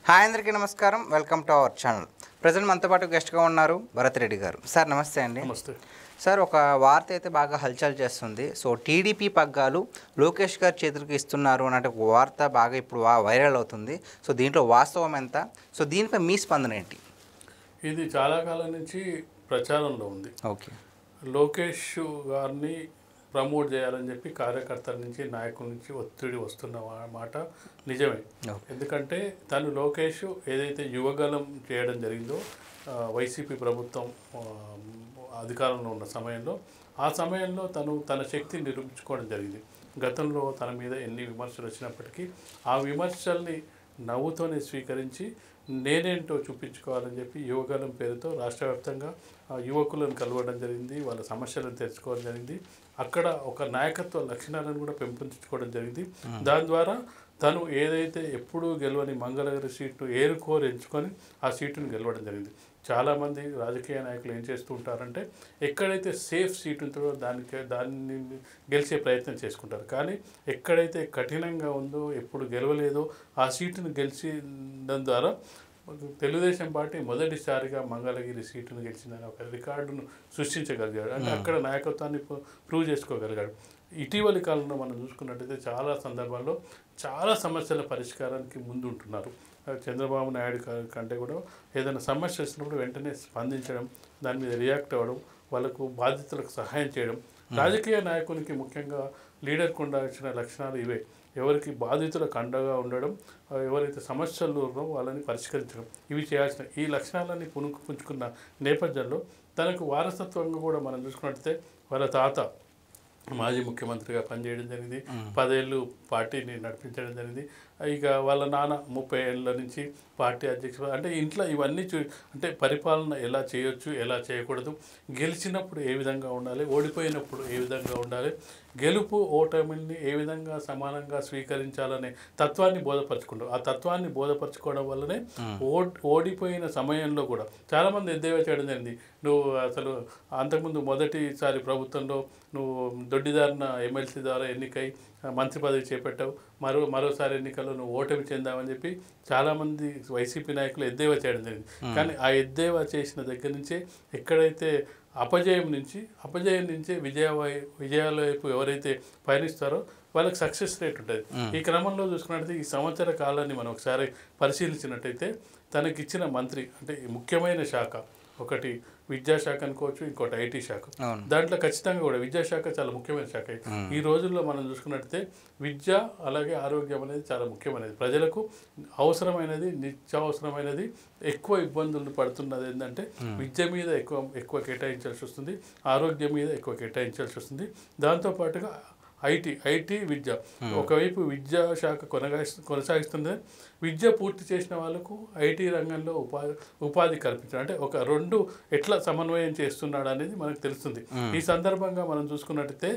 Hi అందరికీ నమస్కారం. Welcome to our channel. Present మనతో పాటు గెస్ట్గా ఉన్నారు భరత్ రెడ్డి గారు. సార్ నమస్తే అండి. నమస్తే సార్, ఒక వార్త అయితే బాగా హల్చల్ చేస్తుంది. సో టీడీపీ పగ్గాలు లోకేష్ గారి చేతులకు ఇస్తున్నారు అన్నట్టు ఒక వార్త బాగా ఇప్పుడు వైరల్ అవుతుంది. సో దీంట్లో వాస్తవం ఎంత? సో దీనిపై మీ స్పందన ఏంటి? ఇది చాలా కాలం నుంచి ప్రచారంలో ఉంది. ఓకే. లోకేష్ గారిని ప్రమోట్ చేయాలని చెప్పి కార్యకర్తల నుంచి నాయకుల నుంచి ఒత్తిడి వస్తున్న మాట నిజమే. ఎందుకంటే తను లోకేష్ ఏదైతే యువగలం చేయడం జరిగిందో వైసీపీ ప్రభుత్వం అధికారంలో ఉన్న సమయంలో, ఆ సమయంలో తన శక్తిని నిరూపించుకోవడం జరిగింది. గతంలో తన మీద ఎన్ని విమర్శలు వచ్చినప్పటికీ ఆ విమర్శల్ని నవ్వుతోనే స్వీకరించి నేనేంటో చూపించుకోవాలని చెప్పి యువగలం పేరుతో రాష్ట్ర వ్యాప్తంగా యువకులను కలవడం జరిగింది. వాళ్ళ సమస్యలను తెలుసుకోవడం జరిగింది. అక్కడ ఒక నాయకత్వ లక్షణాలను కూడా పెంపొందించుకోవడం జరిగింది. దాని ద్వారా తను ఏదైతే ఎప్పుడూ గెలవని మంగళగిరి సీట్ను ఏరుకోరు ఎంచుకొని ఆ సీటును గెలవడం జరిగింది. చాలామంది రాజకీయ నాయకులు ఏం చేస్తూ ఉంటారంటే ఎక్కడైతే సేఫ్ సీట్ ఉంటుందో దాన్ని గెలిచే ప్రయత్నం చేసుకుంటారు. కానీ ఎక్కడైతే కఠినంగా ఉందో, ఎప్పుడు గెలవలేదో ఆ సీటును గెలిచడం ద్వారా తెలుగుదేశం పార్టీ మొదటిసారిగా మంగళగిరి సీటును గెలిచిన ఒక రికార్డును సృష్టించగలిగాడు. అంటే అక్కడ నాయకత్వాన్ని ప్రూవ్ చేసుకోగలిగాడు. ఇటీవలి కాలంలో మనం చూసుకున్నట్టయితే చాలా సందర్భాల్లో చాలా సమస్యల పరిష్కారానికి ముందు ఉంటున్నారు. చంద్రబాబు నాయుడు కంటే కూడా ఏదైనా సమస్య వచ్చినప్పుడు వెంటనే స్పందించడం, దాని మీద రియాక్ట్ అవ్వడం, వాళ్ళకు బాధితులకు సహాయం చేయడం. రాజకీయ నాయకునికి ముఖ్యంగా లీడర్కు ఉండాల్సిన లక్షణాలు ఇవే. ఎవరికి బాధితులకు అండగా ఉండడం, ఎవరైతే సమస్యలు ఉన్నారో వాళ్ళని పరిష్కరించడం, ఇవి చేయాల్సిన ఈ లక్షణాలన్నీ పుంజుకున్న నేపథ్యంలో తనకు వారసత్వంగా కూడా మనం చూసుకున్నట్టయితే వాళ్ళ తాత మాజీ ముఖ్యమంత్రిగా పనిచేయడం జరిగింది. 10 ఏళ్ళు పార్టీని నడిపించడం జరిగింది. ఇక వాళ్ళ నాన్న 30 ఏళ్ళ నుంచి పార్టీ అధ్యక్షుడు. అంటే ఇంట్లో ఇవన్నీ అంటే పరిపాలన ఎలా చేయొచ్చు, ఎలా చేయకూడదు, గెలిచినప్పుడు ఏ విధంగా ఉండాలి, ఓడిపోయినప్పుడు ఏ విధంగా ఉండాలి, గెలుపు ఓటమిని ఏ విధంగా సమానంగా స్వీకరించాలనే తత్వాన్ని బోధపరచుకుంటారు. ఆ తత్వాన్ని బోధపరచుకోవడం వల్లనే ఓడిపోయిన సమయంలో కూడా చాలామంది ఎద్దేవా చేయడం జరిగింది. నువ్వు అసలు అంతకుముందు మొదటిసారి ప్రభుత్వంలో నువ్వు దొడ్డిదారిన ఎమ్మెల్సీ ద్వారా ఎన్నికై మంత్రి పదవి చేపట్టావు, మరోసారి ఎన్నికల్లో నువ్వు ఓటమి చెందామని చెప్పి చాలామంది వైసీపీ నాయకులు ఎద్దేవా చేయడం జరిగింది. కానీ ఆ ఎద్దేవా చేసిన దగ్గర నుంచే ఎక్కడైతే అపజయం నుంచే విజయాల వైపు ఎవరైతే పయనిస్తారో వాళ్ళకి సక్సెస్ రేట్ ఉంటుంది. ఈ క్రమంలో చూసుకున్నట్టయితే ఈ సంవత్సర కాలాన్ని మనం ఒకసారి పరిశీలించినట్టయితే తనకిచ్చిన మంత్రి అంటే ముఖ్యమైన శాఖ, ఒకటి విద్యాశాఖ అనుకోవచ్చు, ఇంకోటి ఐటీ శాఖ. దాంట్లో ఖచ్చితంగా కూడా విద్యాశాఖ చాలా ముఖ్యమైన శాఖ. ఈ రోజుల్లో మనం చూసుకున్నట్టయితే విద్య అలాగే ఆరోగ్యం అనేది చాలా ముఖ్యమైనది. ప్రజలకు అవసరమైనది, నిత్యావసరమైనది. ఎక్కువ ఇబ్బందులు పడుతున్నది ఏంటంటే విద్య మీద ఎక్కువ కేటాయించాల్సి వస్తుంది, ఆరోగ్యం మీద ఎక్కువ కేటాయించాల్సి వస్తుంది. దాంతోపాటుగా ఐటీ విద్య ఒకవైపు విద్యాశాఖ కొనసాగిస్తుంది. విద్య పూర్తి చేసిన వాళ్ళకు ఐటీ రంగంలో ఉపాధి కల్పించడం, అంటే ఒక రెండు ఎట్లా సమన్వయం చేస్తున్నాడు అనేది మనకు తెలుస్తుంది. ఈ సందర్భంగా మనం చూసుకున్నట్టయితే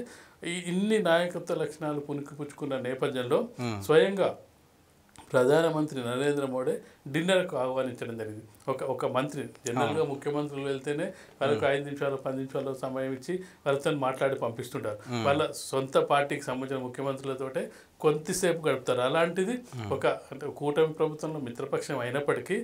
ఇన్ని నాయకత్వ లక్షణాలు పుణికిపుచ్చుకున్న నేపథ్యంలో స్వయంగా ప్రధానమంత్రి నరేంద్ర మోడీ డిన్నర్కు ఆహ్వానించడం జరిగింది. ఒక మంత్రి, జనరల్గా ముఖ్యమంత్రులు వెళ్తేనే వాళ్ళకు 5 నిమిషాలు 10 నిమిషాలు సమయం ఇచ్చి వాళ్ళతో మాట్లాడి పంపిస్తుంటారు. వాళ్ళ సొంత పార్టీకి సంబంధించిన ముఖ్యమంత్రులతోటే కొంతసేపు గడుపుతారు. అలాంటిది అంటే కూటమి ప్రభుత్వంలో మిత్రపక్షం అయినప్పటికీ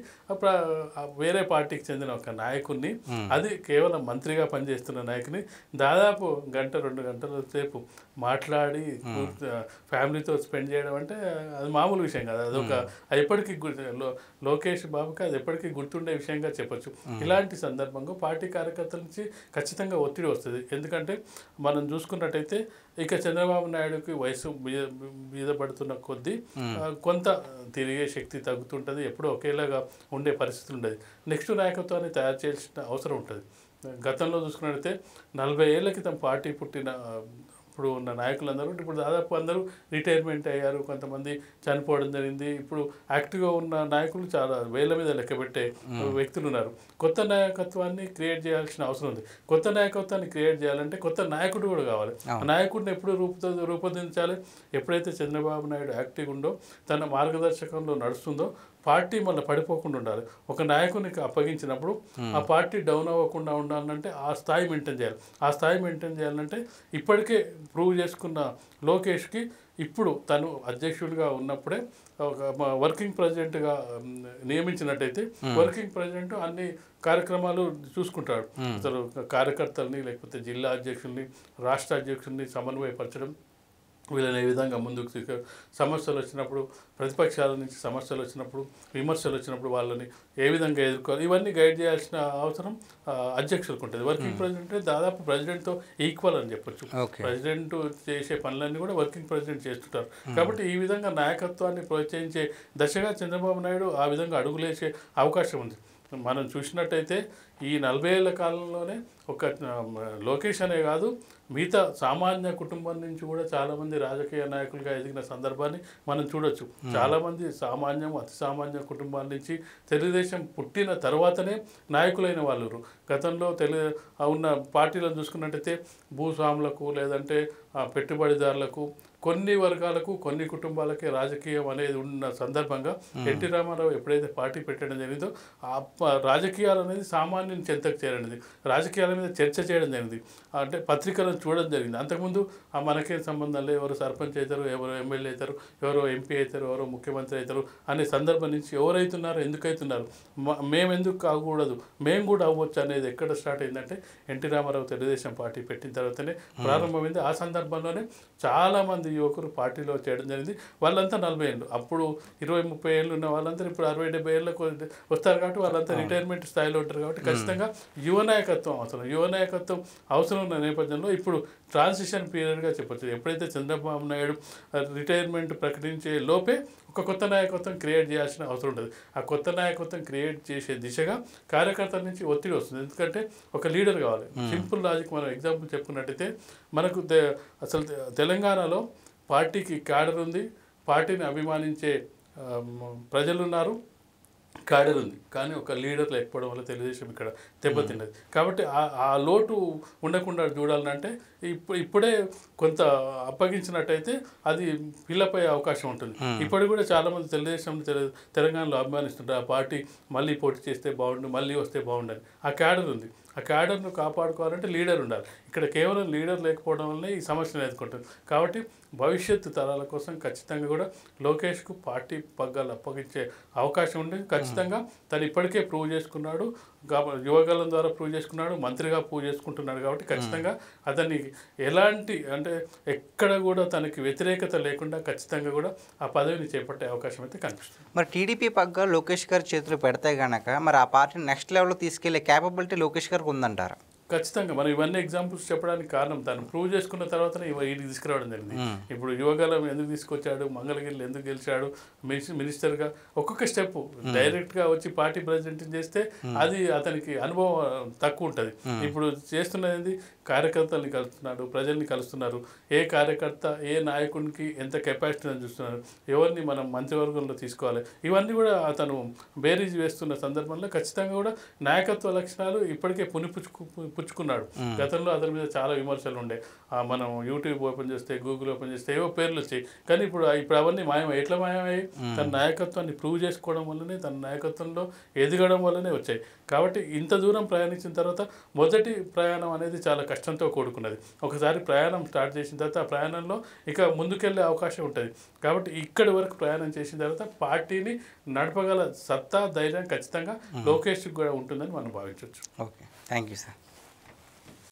వేరే పార్టీకి చెందిన ఒక నాయకుడిని, అది కేవలం మంత్రిగా పనిచేస్తున్న నాయకుని దాదాపు 1-2 గంటల సేపు మాట్లాడి ఫ్యామిలీతో స్పెండ్ చేయడం అంటే అది మామూలు విషయం కాదు. అది ఎప్పటికీ లోకేష్ బాబుకి అది ఎప్పటికీ గుర్తుండే విషయంగా చెప్పొచ్చు. ఇలాంటి సందర్భంగా పార్టీ కార్యకర్తల నుంచి ఖచ్చితంగా ఒత్తిడి వస్తుంది. ఎందుకంటే మనం చూసుకున్నట్టయితే ఇక చంద్రబాబు నాయుడుకి వయసు మీద పడుతున్న కొద్దీ కొంత తిరిగే శక్తి తగ్గుతుంటుంది. ఎప్పుడూ ఒకేలాగా ఉండే పరిస్థితులు ఉండదు. నెక్స్ట్ నాయకత్వాన్ని తయారు చేయాల్సిన అవసరం ఉంటుంది. గతంలో చూసుకున్నట్టయితే 40 ఏళ్ల క్రితం పార్టీ ఇప్పుడు ఉన్న నాయకులందరూ ఇప్పుడు దాదాపు అందరూ రిటైర్మెంట్ అయ్యారు, కొంతమంది చనిపోవడం జరిగింది. ఇప్పుడు యాక్టివ్గా ఉన్న నాయకులు చాలా వేల మీద లెక్కబెట్టే వ్యక్తులు ఉన్నారు. కొత్త నాయకత్వాన్ని క్రియేట్ చేయాల్సిన అవసరం ఉంది. కొత్త నాయకత్వాన్ని క్రియేట్ చేయాలంటే కొత్త నాయకుడు కూడా కావాలి. ఆ నాయకుడిని ఎప్పుడు రూపొందించాలి? ఎప్పుడైతే చంద్రబాబు నాయుడు యాక్టివ్ ఉందో, తన మార్గదర్శకంలో నడుస్తుందో, పార్టీ మళ్ళీ పడిపోకుండా ఉండాలి. ఒక నాయకునికి అప్పగించినప్పుడు ఆ పార్టీ డౌన్ అవ్వకుండా ఉండాలంటే ఆ స్థాయి మెయింటైన్ చేయాలి. ఆ స్థాయి మెయింటైన్ చేయాలంటే ఇప్పటికే ప్రూవ్ చేసుకున్న లోకేష్కి ఇప్పుడు తను అధ్యక్షుడిగా ఉన్నప్పుడే ఒక వర్కింగ్ ప్రెసిడెంట్గా నియమించినట్టయితే వర్కింగ్ ప్రెసిడెంట్ అన్ని కార్యక్రమాలు చూసుకుంటాడు. అసలు కార్యకర్తల్ని లేకపోతే జిల్లా అధ్యక్షుల్ని రాష్ట్ర అధ్యక్షుల్ని సమన్వయపరచడం, వీళ్ళని ఏ విధంగా ముందుకు సమస్యలు వచ్చినప్పుడు ప్రతిపక్షాల నుంచి సమస్యలు వచ్చినప్పుడు విమర్శలు వచ్చినప్పుడు వాళ్ళని ఏ విధంగా ఎదుర్కోవాలి ఇవన్నీ గైడ్ చేయాల్సిన అవసరం అధ్యక్షులకు ఉంటుంది. వర్కింగ్ ప్రెసిడెంట్ దాదాపు ప్రెసిడెంట్తో ఈక్వల్ అని చెప్పొచ్చు. ప్రెసిడెంట్ చేసే పనులన్నీ కూడా వర్కింగ్ ప్రెసిడెంట్ చేస్తుంటారు. కాబట్టి ఈ విధంగా నాయకత్వాన్ని ప్రోత్సహించే దశగా చంద్రబాబు నాయుడు ఆ విధంగా అడుగులేసే అవకాశం ఉంది. మనం చూసినట్టయితే ఈ 40 ఏళ్ల కాలంలోనే ఒక లోకేష్ అనే కాదు మిగతా సామాన్య కుటుంబం నుంచి కూడా చాలామంది రాజకీయ నాయకులుగా ఎదిగిన సందర్భాన్ని మనం చూడొచ్చు. చాలామంది సామాన్యం అతి సామాన్య కుటుంబాల నుంచి తెలుగుదేశం పుట్టిన తర్వాతనే నాయకులైన వాళ్ళు. గతంలో ఉన్న పార్టీలను చూసుకున్నట్టయితే భూస్వాములకు లేదంటే పెట్టుబడిదారులకు కొన్ని వర్గాలకు కొన్ని కుటుంబాలకే రాజకీయం అనేది ఉన్న సందర్భంగా ఎన్టీ రామారావు ఎప్పుడైతే పార్టీ పెట్టడం జరిగిందో రాజకీయాలు అనేది సామాన్యుని చెంతకు చేరనిది, రాజకీయాల మీద చర్చ చేయడం జరిగింది. అంటే పత్రికలను చూడడం జరిగింది. అంతకుముందు మనకేం సంబంధం లేదు, ఎవరు సర్పంచ్ అవుతారు, ఎవరు ఎమ్మెల్యే అవుతారు, ఎవరో ఎంపీ అవుతారు, ఎవరో ముఖ్యమంత్రి అవుతారు అనే సందర్భం నుంచి ఎవరైతున్నారు, ఎందుకు అవుతున్నారు, మేము ఎందుకు కాకూడదు, మేము కూడా అవ్వచ్చు అనేది ఎక్కడ స్టార్ట్ అయిందంటే ఎన్టీ రామారావు తెలుగుదేశం పార్టీ పెట్టిన తర్వాతనే ప్రారంభమైంది. ఆ సందర్భంలోనే చాలామంది యువకులు పార్టీలో చేయడం జరిగింది. వాళ్ళంతా 40 ఏళ్ళు, అప్పుడు 20-30 ఏళ్ళు ఉన్న వాళ్ళంతా ఇప్పుడు 60-70 ఏళ్ళకు వస్తారు కాబట్టి వాళ్ళంతా రిటైర్మెంట్ స్థాయిలో ఉంటారు. కాబట్టి ఖచ్చితంగా యువ నాయకత్వం అవసరం. యువ నాయకత్వం అవసరం ఉన్న నేపథ్యంలో ఇప్పుడు ట్రాన్సిషన్ పీరియడ్గా చెప్పొచ్చు. ఎప్పుడైతే చంద్రబాబు నాయుడు రిటైర్మెంట్ ప్రకటించే లోపే ఒక కొత్త నాయకత్వం క్రియేట్ చేయాల్సిన అవసరం ఉంటుంది. ఆ కొత్త నాయకత్వం క్రియేట్ చేసే దిశగా కార్యకర్తల నుంచి ఒత్తిడి వస్తుంది. ఎందుకంటే ఒక లీడర్ కావాలి. సింపుల్ లాజిక్ మనం ఎగ్జాంపుల్ చెప్పుకున్నట్టయితే మనకు అసలు తెలంగాణలో పార్టీకి క్యాడర్ ఉంది, పార్టీని అభిమానించే ప్రజలు ఉన్నారు, క్యాడర్ ఉంది. కానీ ఒక లీడర్ లేకపోవడం వల్ల తెలుగుదేశం ఇక్కడ దెబ్బతిన్నది. కాబట్టి ఆ లోటు ఉండకుండా చూడాలంటే ఇప్పుడే కొంత అప్పగించినట్టయితే అది ఫిల్లప్ అయ్యే అవకాశం ఉంటుంది. ఇప్పటికి కూడా చాలామంది తెలుగుదేశం తెలంగాణలో అభిమానిస్తుంటారు. ఆ పార్టీ మళ్ళీ పోటీ చేస్తే బాగుండు, మళ్ళీ వస్తే బాగుండని. ఆ క్యాడర్ ఉంది. ఆ క్యాడర్ను కాపాడుకోవాలంటే లీడర్ ఉండాలి. ఇక్కడ కేవలం లీడర్ లేకపోవడం వల్లనే ఈ సమస్యను ఎదుర్కొంటుంది. కాబట్టి భవిష్యత్తు తరాల కోసం ఖచ్చితంగా కూడా లోకేష్కు పార్టీ పగ్గాలు అప్పగించే అవకాశం ఉంది. ఖచ్చితంగా తను ఇప్పటికే ప్రూవ్ చేసుకున్నాడు, యువగలం ద్వారా ప్రూవ్ చేసుకున్నాడు, మంత్రిగా ప్రూవ్ చేసుకుంటున్నాడు. కాబట్టి ఖచ్చితంగా అతన్ని ఎలాంటి అంటే ఎక్కడ కూడా తనకి వ్యతిరేకత లేకుండా ఖచ్చితంగా కూడా ఆ పదవిని చేపట్టే అవకాశం అయితే కనిపిస్తుంది. మరి టీడీపీ పగ్గాలు లోకేష్ గారి చేతులు పెడితే కనుక మరి ఆ పార్టీని నెక్స్ట్ లెవెల్లో తీసుకెళ్లే క్యాపబిలిటీ లోకేష్ గారికి ఉందంటారా? ఖచ్చితంగా మనం ఇవన్నీ ఎగ్జాంపుల్స్ చెప్పడానికి కారణం తను ప్రూవ్ చేసుకున్న తర్వాతనే వీటికి తీసుకురావడం జరిగింది. ఇప్పుడు యువగలం ఎందుకు తీసుకొచ్చాడు, మంగళగిరిలో ఎందుకు గెలిచాడు, మినిస్టర్గా ఒక్కొక్క స్టెప్ డైరెక్ట్గా వచ్చి పార్టీ ప్రెసిడెంట్ చేస్తే అది అతనికి అనుభవం తక్కువ ఉంటుంది. ఇప్పుడు చేస్తున్నది కార్యకర్తల్ని కలుస్తున్నాడు, ప్రజల్ని కలుస్తున్నారు, ఏ కార్యకర్త ఏ నాయకునికి ఎంత కెపాసిటీ అని చూస్తున్నారు, ఎవరిని మనం మంత్రివర్గంలో తీసుకోవాలి, ఇవన్నీ కూడా అతను బేరీజ్ వేస్తున్న సందర్భంలో ఖచ్చితంగా కూడా నాయకత్వ లక్షణాలు ఇప్పటికే పుచ్చుకున్నాడు. గతంలో అతని మీద చాలా విమర్శలు ఉండే. మనం యూట్యూబ్ ఓపెన్ చేస్తే, గూగుల్ ఓపెన్ చేస్తే ఏవో పేర్లు వచ్చాయి. కానీ ఇప్పుడు అవన్నీ మాయమయ్యాయి. ఎట్లా మాయమయ్యాయి? తన నాయకత్వాన్ని ప్రూవ్ చేసుకోవడం వల్లనే, తన నాయకత్వంలో ఎదగడం వల్లనే వచ్చాయి. కాబట్టి ఇంత దూరం ప్రయాణించిన తర్వాత మొదటి ప్రయాణం అనేది చాలా కష్టంతో కూడుకున్నది. ఒకసారి ప్రయాణం స్టార్ట్ చేసిన తర్వాత ఆ ప్రయాణంలో ఇక ముందుకెళ్ళే అవకాశం ఉంటుంది. కాబట్టి ఇక్కడి వరకు ప్రయాణం చేసిన తర్వాత పార్టీని నడపగల సత్తా, ధైర్యం ఖచ్చితంగా లోకేష్కి కూడా ఉంటుందని మనం భావించవచ్చు. Okay, thank you sir.